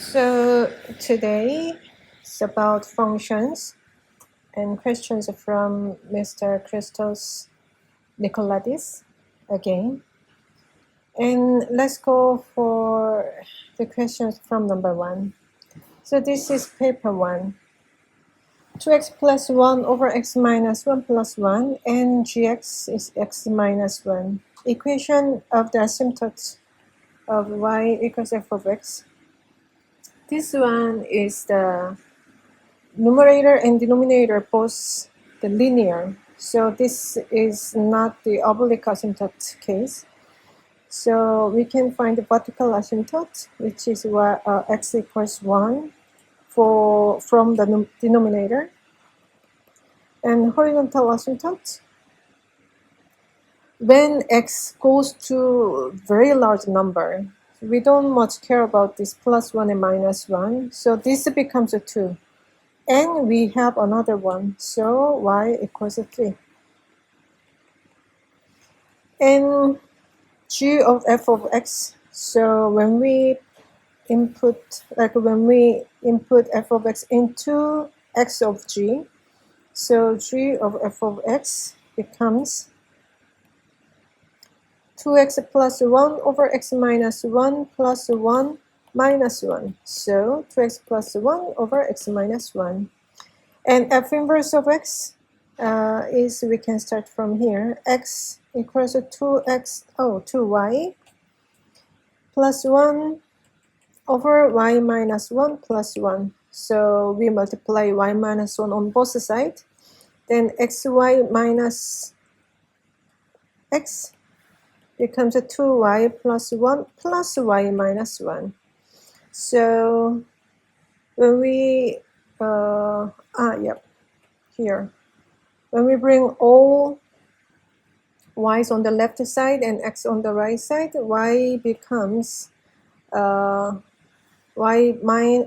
So today it's about functions and questions from Mr. Christos Nicoladis again. And let's go for the questions from number 1. So this is paper 1. 2x plus 1 over x minus 1 plus 1 and gx is x minus 1. Equation of the asymptote of y equals f of x. This one is the numerator and denominator both the linear. So this is not the oblique asymptote case. So we can find the vertical asymptote, which is x equals 1 from the denominator. And horizontal asymptote, when x goes to very large number, we don't much care about this plus 1 and minus 1. So this becomes a 2. And we have another one, so y equals 3. And g of f of x, so when we input f of x into x of g, so g of f of x becomes 2x plus 1 over x minus 1 plus 1 minus 1. So 2x plus 1 over x minus 1. And f inverse of x is, we can start from here, x equals to 2y plus 1 over y minus 1 plus 1. So we multiply y minus 1 on both sides. Then xy minus x becomes a 2y plus 1 plus y minus 1. So when we here, when we bring all y's on the left side and x on the right side, y becomes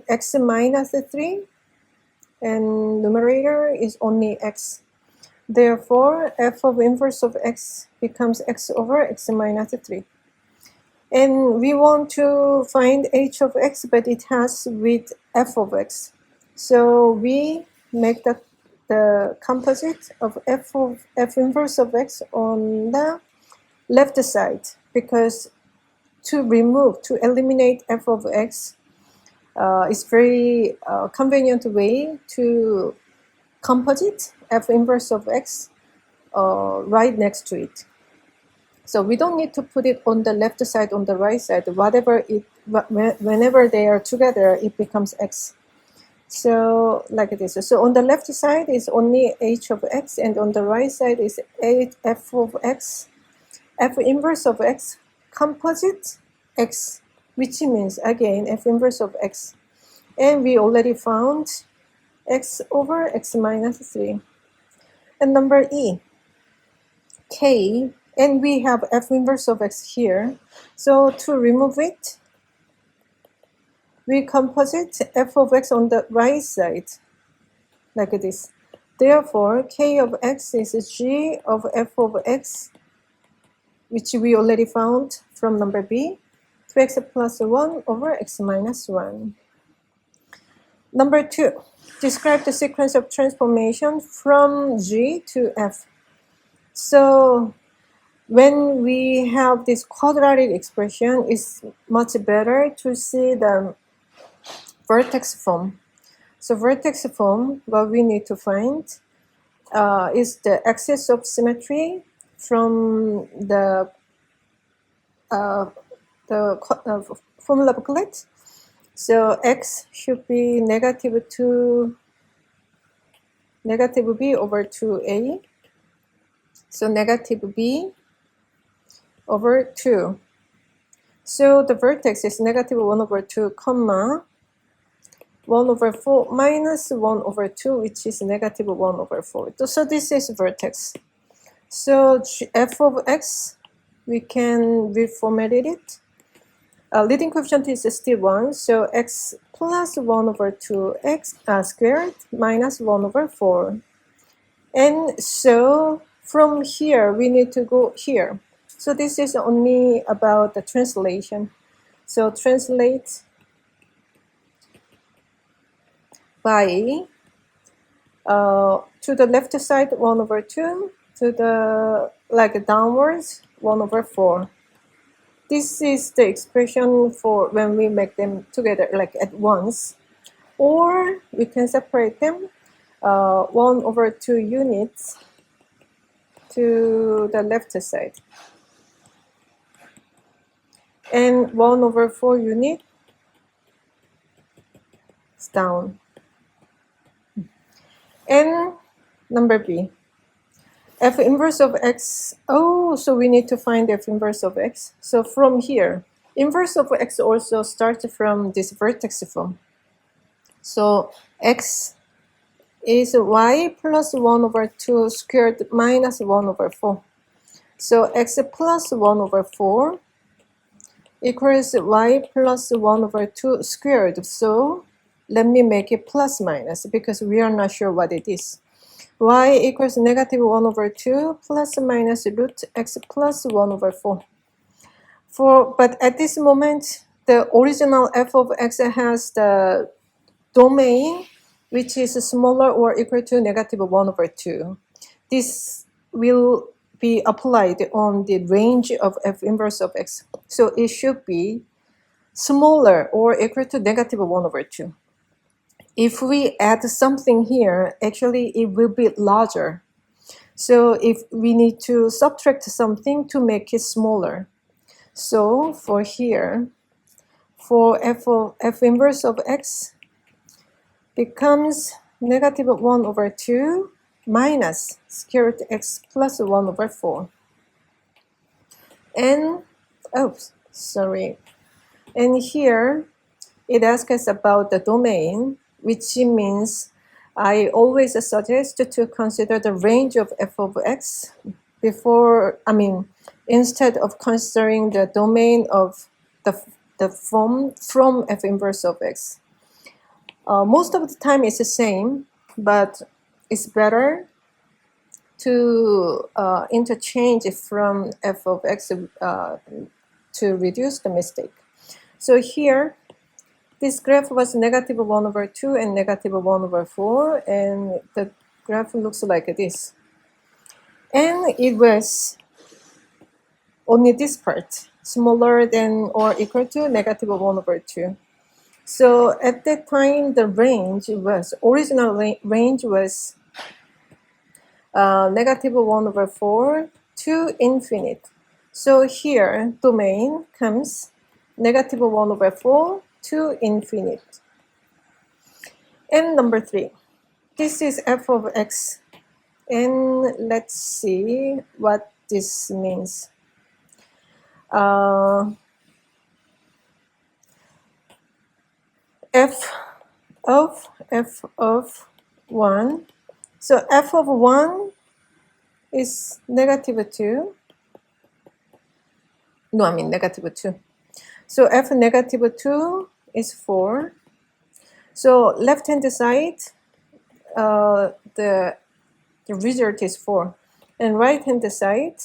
x minus 3, and numerator is only x. Therefore, f of inverse of x becomes x over x minus 3. And we want to find h of x, but it has with f of x. So we make the composite of f inverse of x on the left side, because to eliminate f of x is very convenient way to composite f inverse of x right next to it. So we don't need to put it on the left side, on the right side. Whenever they are together, it becomes x. So like this. So on the left side is only h of x, and on the right side is f of x, f inverse of x, composite x, which means again f inverse of x. And we already found x over x minus 3. And number E, k, and we have f inverse of x here. So to remove it, we composite f of x on the right side, like this. Therefore, k of x is g of f of x, which we already found from number B, 2x plus 1 over x minus 1. Number 2, describe the sequence of transformation from G to F. So when we have this quadratic expression, it's much better to see the vertex form. So vertex form, what we need to find is the axis of symmetry from the formula booklet. So x should be negative b over 2a. So negative b over 2. So the vertex is negative 1 over 2, comma 1 over 4 minus 1 over 2, which is negative 1 over 4. So this is vertex. So f of x, we can reformat it. Leading coefficient is still 1, so x plus 1 over 2x squared minus 1 over 4. And so from here, we need to go here. So this is only about the translation. So translate by to the left side 1 over 2, to the like downwards 1 over 4. This is the expression for when we make them together like at once, or we can separate them 1 over 2 units to the left side and 1 over 4 units down. And number B, f inverse of x. Oh, so we need to find f inverse of x. So from here, inverse of x also starts from this vertex form. So x is y plus 1 over 2 squared minus 1 over 4. So x plus 1 over 4 equals y plus 1 over 2 squared. So let me make it plus minus because we are not sure what it is. Y equals negative 1 over 2 plus minus root x plus 1 over 4. But at this moment, the original f of x has the domain which is smaller or equal to negative 1 over 2. This will be applied on the range of f inverse of x. So it should be smaller or equal to negative 1 over 2. If we add something here, actually it will be larger. So if we need to subtract something to make it smaller. So for here, for f inverse of x becomes negative 1 over 2 minus square root x plus 1 over 4. And, and here it asks us about the domain, which means I always suggest to consider the range of f of x instead of considering the domain of the form from f inverse of x. Most of the time it's the same, but it's better to interchange from f of x to reduce the mistake. So here, this graph was negative 1 over 2 and negative 1 over 4, and the graph looks like this. And it was only this part, smaller than or equal to negative 1 over 2. So at that time, the original range was negative 1 over 4 to infinite. So here, domain comes negative 1 over 4 to infinite. And number 3, this is f of x. And let's see what this means. F of 1. So f of 1 is negative 2. No, I mean negative 2. So f negative 2 is 4. So left-hand side, the result is 4. And right-hand side,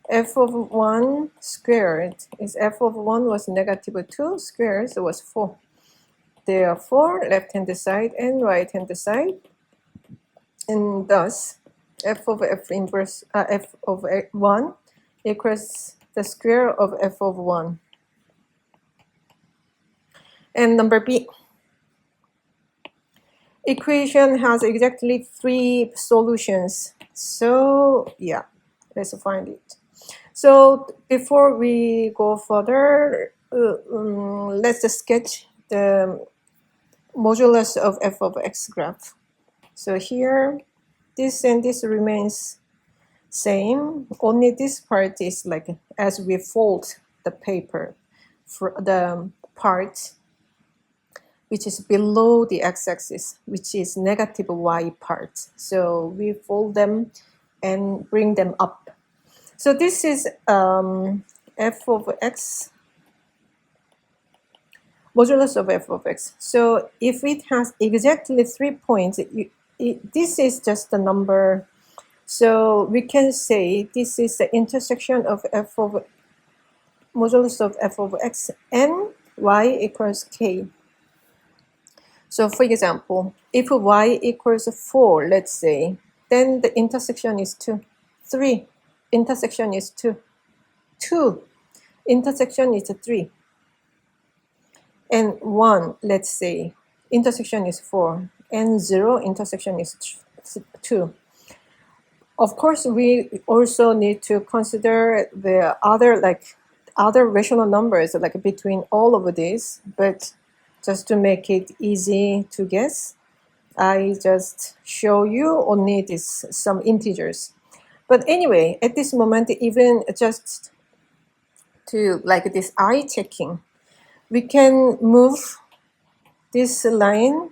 f of 1 squared is f of 1 was negative 2 squared, so it was 4. Therefore, left-hand side and right-hand side, and thus f of 1 equals the square of f of 1. And number B, equation has exactly 3 solutions. So yeah, let's find it. So before we go further, let's sketch the modulus of f of x graph. So here, this and this remains same. Only this part is like as we fold the paper, for the part which is below the x-axis, which is negative y part. So we fold them and bring them up. So this is f of x, modulus of f of x. So if it has exactly 3 points, this is just the number. So we can say this is the intersection of f of modulus of f of x and y equals k. So for example, if y equals 4, let's say, then the intersection is 2. 3, intersection is 2. 2, intersection is 3. And 1, let's say, intersection is 4. And 0, intersection is 2. Of course, we also need to consider the other rational numbers, like between all of these, but just to make it easy to guess, I just show you only some integers. But anyway, at this moment, even just to like this eye checking, we can move this line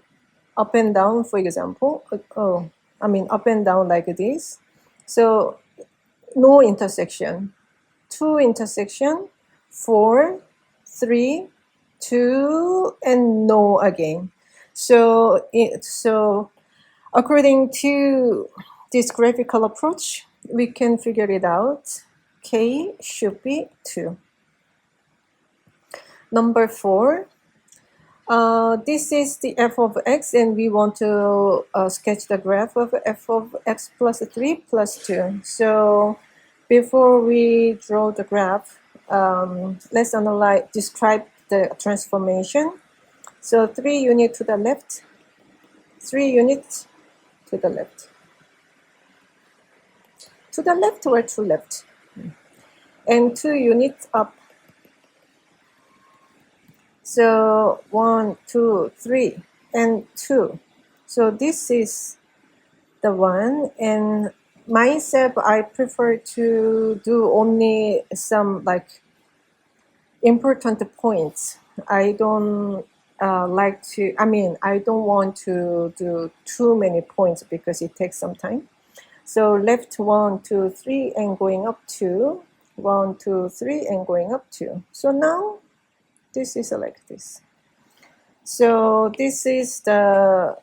up and down, for example. Up and down like this. So no intersection. 2 intersection, 4, 3, 2, and no again. So according to this graphical approach, we can figure it out. K should be 2. Number 4. This is the f of x, and we want to sketch the graph of f of x plus 3 plus 2. So before we draw the graph, let's describe the transformation. So 3 units to the left, 3 units to the left. To the left or to left? And 2 units up. So 1, 2, 3, and 2. So this is the one, and myself, I prefer to do only some like important points. I don't I don't want to do too many points because it takes some time. So left 1, 2, 3, and going up 2. 1, 2, 3, and going up 2. So now this is like this. So this is the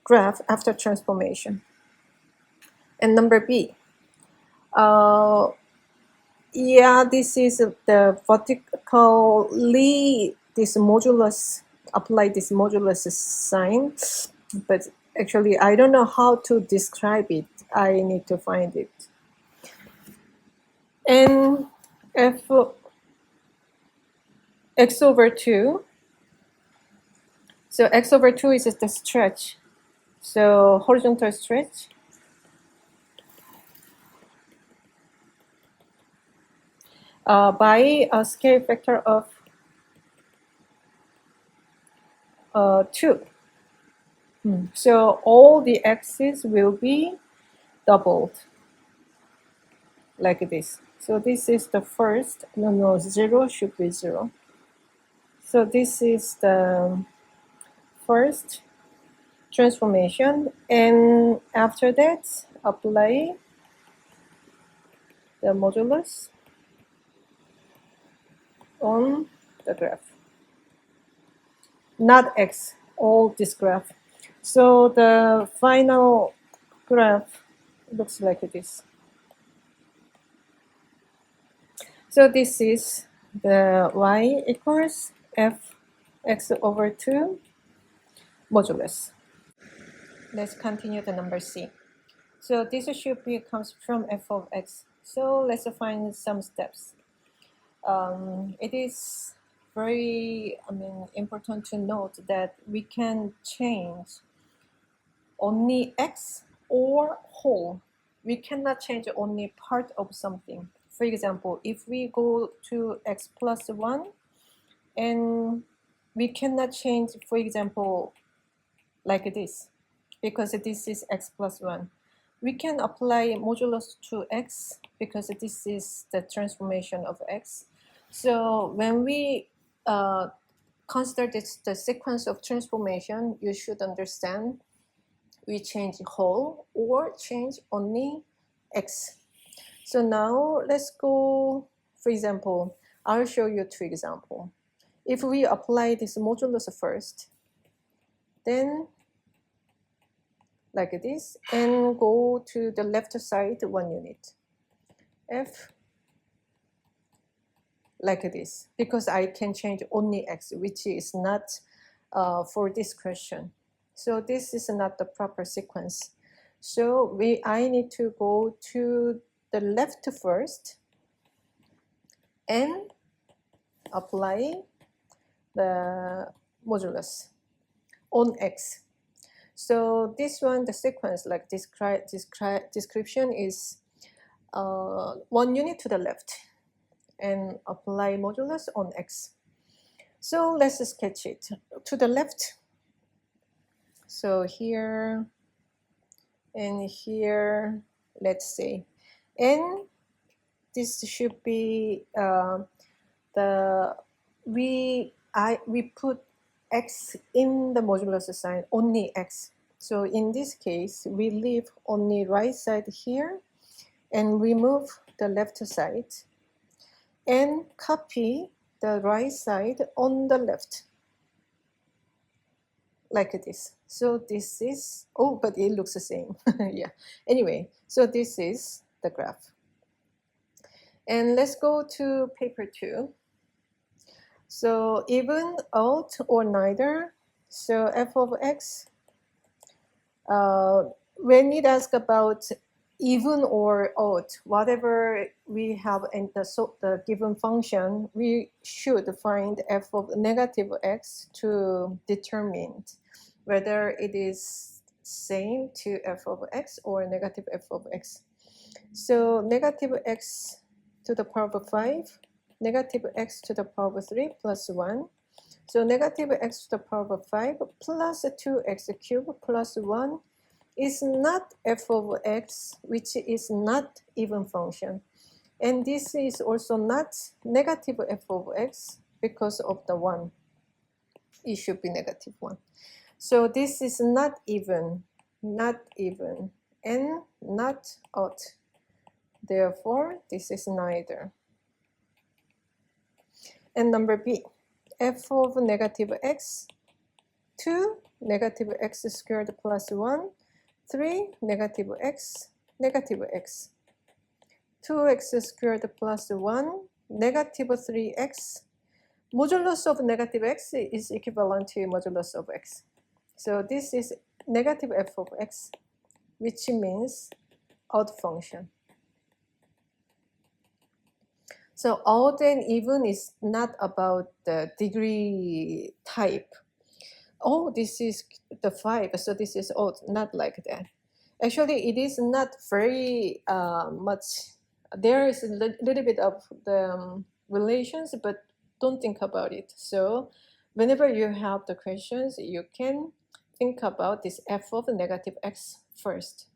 graph after transformation. And number B. This is the vertically this modulus, apply this modulus sign, but actually I don't know how to describe it. I need to find it. And f x over 2. So x over 2 is the stretch. So horizontal stretch. By a scale factor of 2. So all the x's will be doubled like this. So this is the first, 0 should be 0. So this is the first transformation, and after that apply the modulus on the graph, not x, all this graph. So the final graph looks like this. So this is the y equals f x over 2 modulus. Let's continue the number C. So this should be comes from f of x. So let's find some steps. It is very important to note that we can change only x or whole. We cannot change only part of something. For example, if we go to x plus 1, and we cannot change, for example, like this, because this is x plus 1. We can apply modulus to x because this is the transformation of x. So when we consider the sequence of transformation, you should understand we change whole or change only x. So now let's go, for example, I'll show you 2 examples. If we apply this modulus first, then like this, and go to the left side 1 unit. F like this, because I can change only x, which is not for this question. So this is not the proper sequence. So I need to go to the left first and apply the modulus on x. So this one, the sequence, like description is 1 unit to the left and apply modulus on x. So let's sketch it. To the left, so here and here, let's say, and this should be we put x in the modulus sign, only x. So in this case, we leave only right side here and remove the left side and copy the right side on the left, like this. So this is, oh, but it looks the same. Yeah. Anyway, so this is the graph. And let's go to paper 2. So even, odd, or neither. So f of x, when it asks about even or odd, whatever we have in the given function, we should find f of negative x to determine whether it is same to f of x or negative f of x. So negative x to the power of 5, negative x to the power of 3 plus 1. So negative x to the power of 5 plus 2x cubed plus 1 is not f of x, which is not even function. And this is also not negative f of x because of the 1. It should be negative 1. So this is not even, and not odd. Therefore, this is neither. And number B, f of negative x, 2 negative x squared plus 1, 3 negative x, 2x squared plus 1, negative 3x. Modulus of negative x is equivalent to modulus of x. So this is negative f of x, which means odd function. So odd and even is not about the degree type. Oh, this is the 5, so this is odd, not like that. Actually, it is not very much. There is a little bit of the relations, but don't think about it. So whenever you have the questions, you can think about this f of negative x first.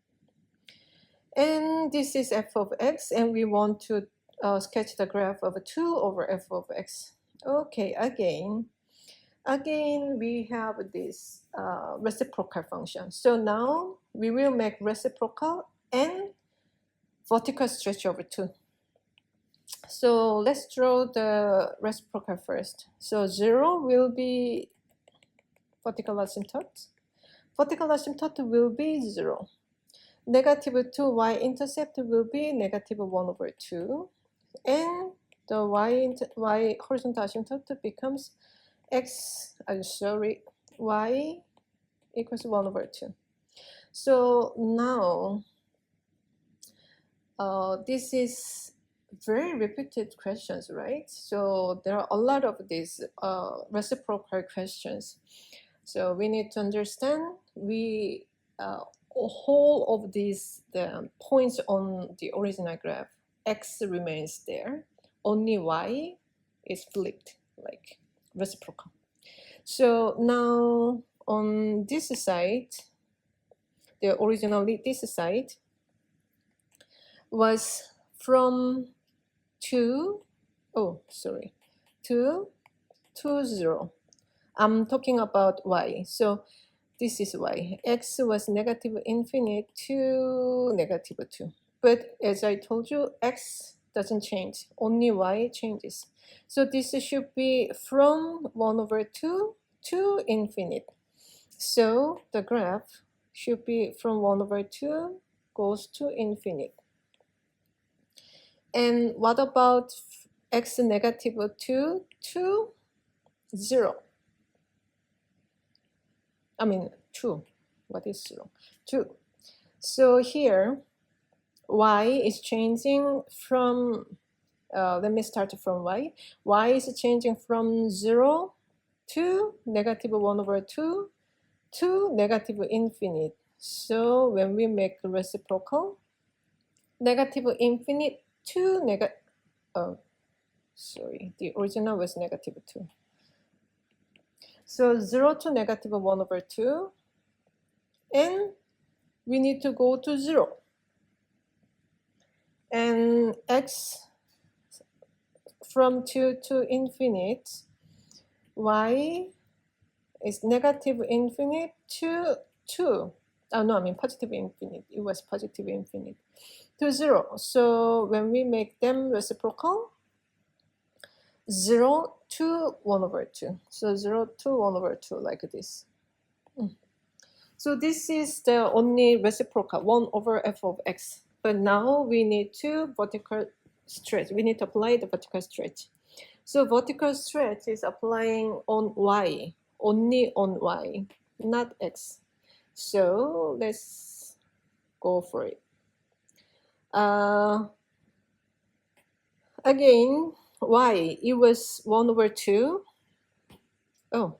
And this is f of x, and we want to sketch the graph of 2 over f of x. Okay, again we have this reciprocal function. So now we will make reciprocal and vertical stretch over 2. So let's draw the reciprocal first. So 0 will be vertical asymptote. Vertical asymptote will be 0. Negative 2 y-intercept will be negative 1 over 2. And the y horizontal asymptote becomes y equals 1 over 2. So now this is very repeated questions, right? So there are a lot of these reciprocal questions. So we need to understand whole of these the points on the original graph, x remains there, only y is flipped, like reciprocal. So now on this side, originally this side was from 2 to 0. I'm talking about y. So this is y. X was negative infinite to negative 2. But as I told you, x doesn't change, only y changes. So this should be from 1 over 2 to infinite. So the graph should be from 1 over 2 goes to infinite. And what about x negative 2 to 0? I mean 2. What is 0? 2. So here y is changing from, let me start from y. Y is changing from 0 to negative 1 over 2 to negative infinite. So when we make reciprocal, negative infinite to negative, sorry, the original was negative 2. So 0 to negative 1 over 2, and we need to go to 0. And x from 2 to infinite, y is negative infinite to 2. Oh no, I mean positive infinite. It was positive infinite to 0. So when we make them reciprocal, 0 to 1 over 2. So 0 to 1 over 2 like this. So this is the only reciprocal, 1 over f of x. But now we need to vertical stretch. We need to apply the vertical stretch. So vertical stretch is applying on y, only on y, not x. So let's go for it. Again, y, it was 1 over 2. Oh,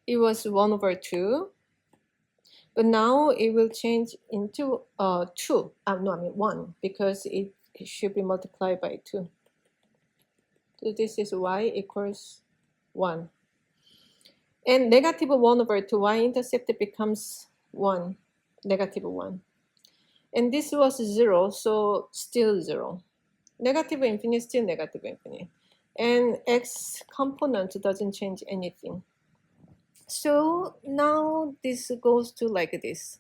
it was 1 over 2. But now it will change into 2. No, I mean 1, because it should be multiplied by 2. So this is y equals 1. And negative 1 over 2, y-intercept becomes 1, negative 1. And this was 0, so still 0. Negative infinite, still negative infinite. And x component doesn't change anything. So now this goes to like this.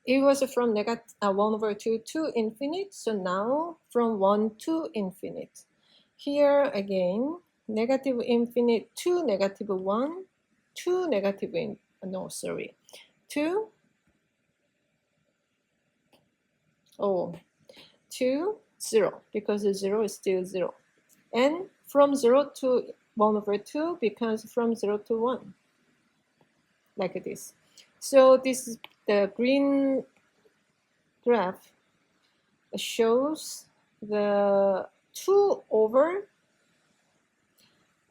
It was from negative 1 over 2 to infinite, so now from 1 to infinite. Here again, negative infinite to negative 1 to negative to 0, because the 0 is still 0. And from 0 to 1 over 2 becomes from 0 to 1, like this. So this is the green graph shows the 2 over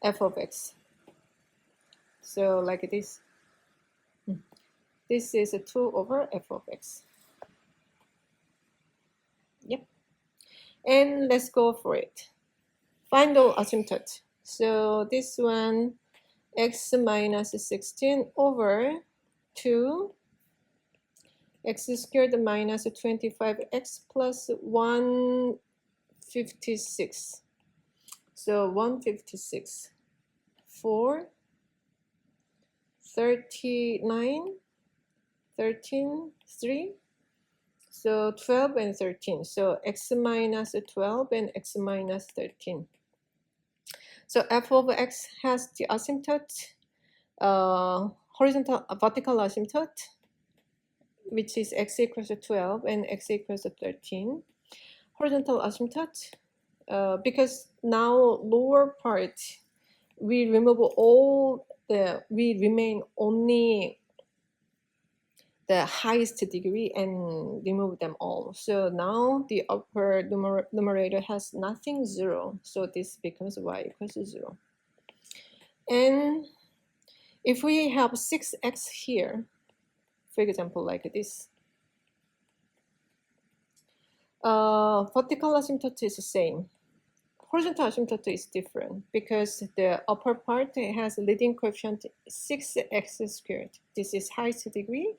f of x. So like this. This is a 2 over f of x. Yep. And let's go for it. Final asymptote. So this one, x minus 16 over 2 x squared minus 25x plus 156. So 156 4 39 13 3. So 12 and 13. So x minus 12 and x minus 13. So f of x has the asymptote, vertical asymptote, which is x equals to 12 and x equals to 13. Horizontal asymptote, because now lower part, we remain only the highest degree and remove them all. So now the upper numerator has nothing, 0. So this becomes y equals to 0. And if we have 6x here, for example, like this, vertical asymptote is the same. Horizontal asymptote is different because the upper part has a leading coefficient 6x squared. This is highest degree.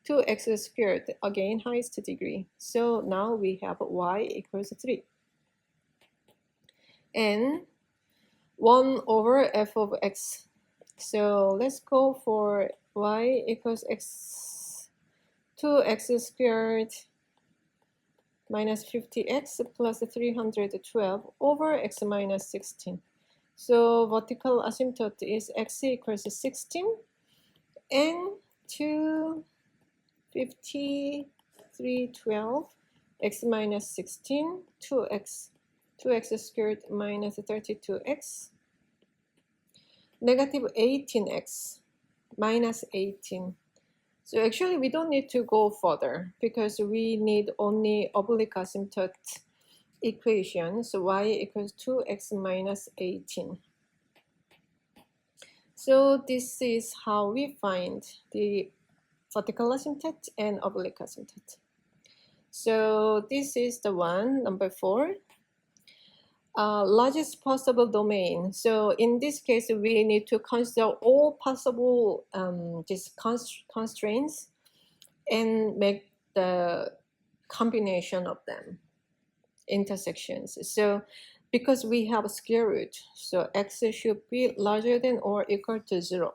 2x squared, again highest degree. So now we have y equals 3. And 1 over f of x. So let's go for y equals x, 2x squared minus 50x plus 312 over x minus 16. So vertical asymptote is x equals 16 and 312 x minus 16, 2x squared minus 32x, negative 18x minus 18. So actually we don't need to go further because we need only oblique asymptote equation. So y equals 2x minus 18. So this is how we find the vertical asymptote and oblique asymptote. So this is the one, number 4. Largest possible domain. So in this case, we need to consider all possible constraints and make the combination of them, intersections. So because we have a square root, so x should be larger than or equal to 0.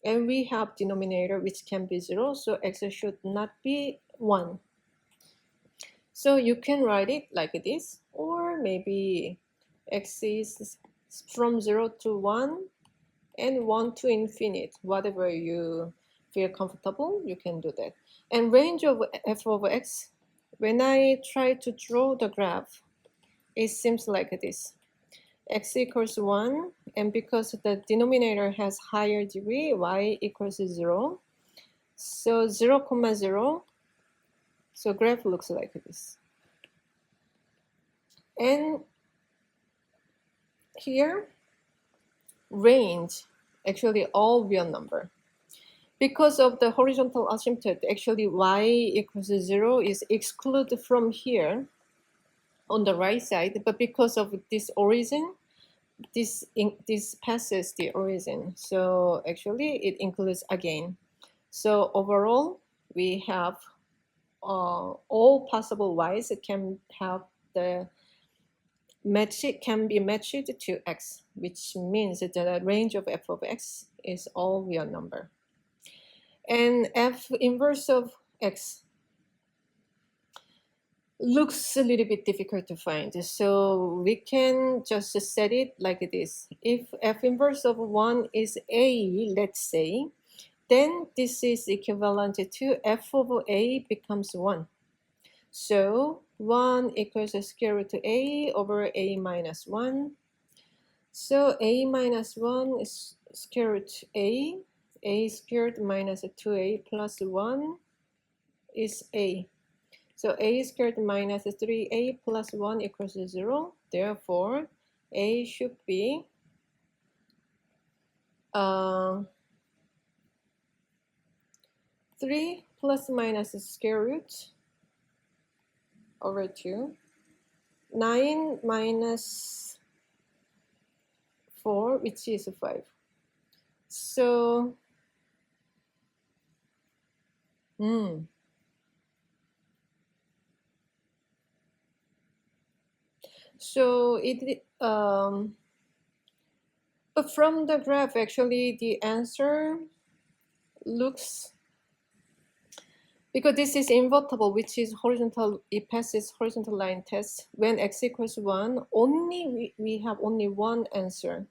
And we have denominator which can be 0, so x should not be 1. So you can write it like this, or maybe x is from 0 to 1 and 1 to infinite. Whatever you feel comfortable, you can do that. And range of f over x, when I try to draw the graph, it seems like this. X equals 1, and because the denominator has higher degree, y equals 0. So 0, 0, so graph looks like this. And here, range, actually all real number. Because of the horizontal asymptote, actually y equals 0 is excluded from here on the right side, but because of this origin, this passes the origin. So actually it includes again. So overall, we have all possible y's can have the can be matched to x, which means that the range of f of x is all real number. And f inverse of x looks a little bit difficult to find. So we can just set it like this. If f inverse of 1 is a, let's say, then this is equivalent to f of a becomes 1. So 1 equals the square root of a over a minus 1. So a minus 1 is square root a squared minus 2a plus 1 is a. So a squared minus 3a plus 1 equals 0. Therefore, a should be 3 plus minus the square root over 2. 9 minus 4, which is 5. So, so it but from the graph, actually, the answer looks, because this is invertible, which is horizontal, it passes horizontal line test. When x equals 1, only we have only one answer.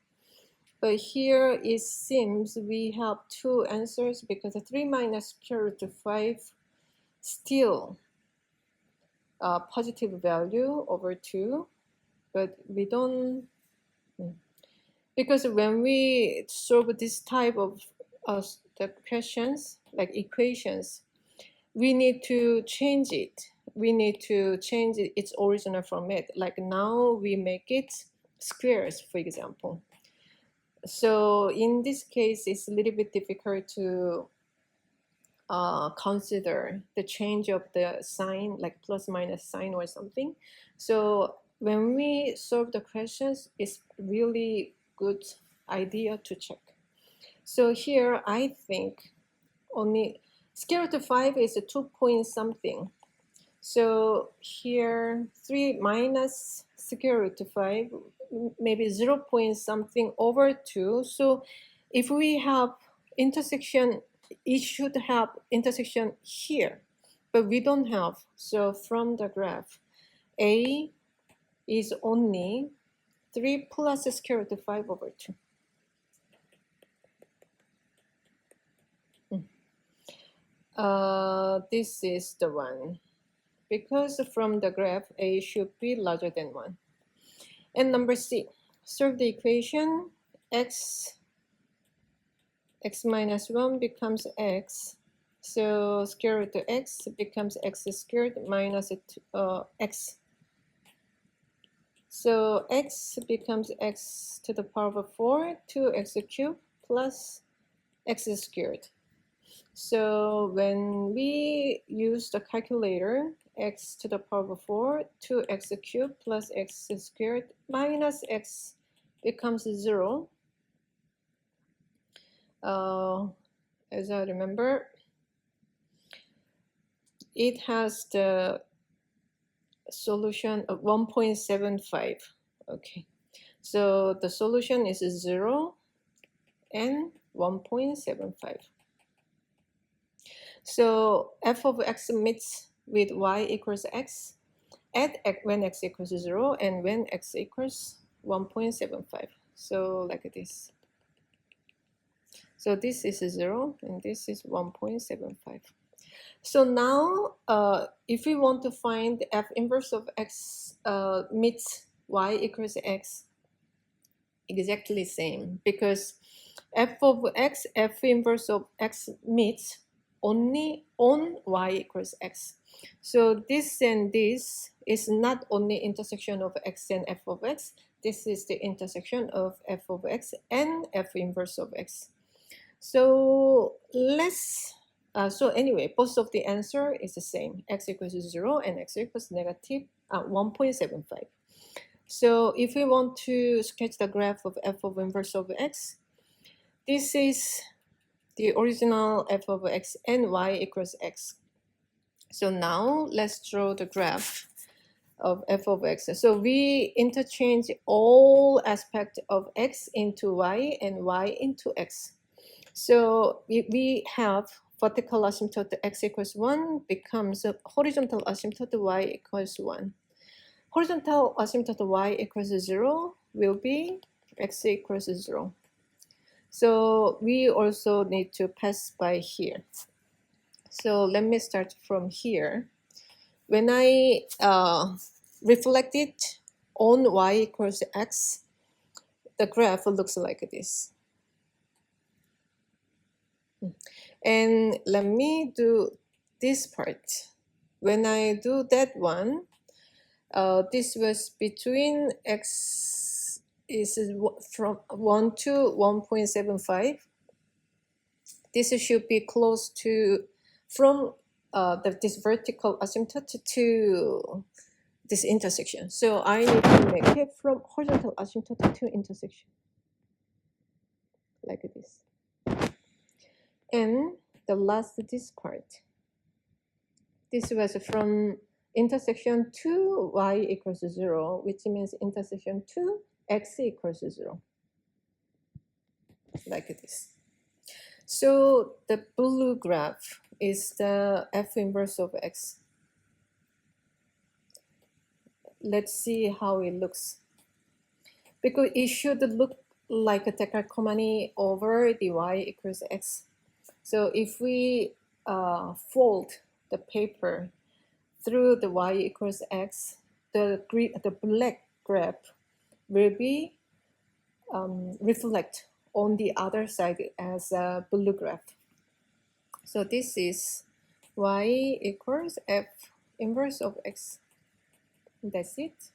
But here it seems we have two answers because 3 minus square root of 5 still positive value over 2, but we don't, because when we solve this type of the questions, like equations, we need to change it. We need to change its original format. Like now we make it squares, for example. So in this case, it's a little bit difficult to consider the change of the sign, like plus minus sign or something. So when we solve the questions, it's really good idea to check. So here, I think only square root of 5 is a 2 point something. So here 3 minus square root of 5, maybe 0 point something over 2. So if we have intersection, it should have intersection here, but we don't have. So from the graph, a is only 3 plus square root of 5 over 2. This is the one, because from the graph, a should be larger than 1. And number C, solve the equation x x minus 1 becomes x. So square root of x becomes x squared minus x. So x becomes x to the power of 4, 2x cubed plus x squared. So when we use the calculator, x to the power of 4, 2x cubed plus x squared minus x becomes 0. As I remember, it has the solution of 1.75. Okay, so the solution is 0 and 1.75. So f of x meets with y equals x at when x equals 0 and when x equals 1.75. So like this. So this is 0 and this is 1.75. So now if we want to find the f inverse of x meets y equals x, exactly same, because f of x, f inverse of x meets only on y equals x. So this and this is not only intersection of x and f of x, this is the intersection of f of x and f inverse of x. So let's, so anyway, both of the answer is the same, x equals 0 and x equals negative 1.75. So if we want to sketch the graph of f of inverse of x, this is the original f of x and y equals x. So now let's draw the graph of f of x. So we interchange all aspects of x into y and y into x. So we have vertical asymptote x equals 1 becomes a horizontal asymptote y equals 1. Horizontal asymptote y equals 0 will be x equals 0. So we also need to pass by here. So let me start from here. When I reflect it on y equals x, the graph looks like this. And let me do this part. When I do that one, this was between x is from 1 to 1.75. This should be close to from this vertical asymptote to this intersection. So I need to make it from horizontal asymptote to intersection, like this. And the last, this part, this was from intersection to y equals 0, which means intersection to x equals 0, like this. So the blue graph is the f inverse of x. Let's see how it looks. Because it should look like a Tekarakomani over the y equals x. So if we fold the paper through the y equals x, the black graph will be reflect on the other side as a blue graph. So this is y equals f inverse of x. That's it.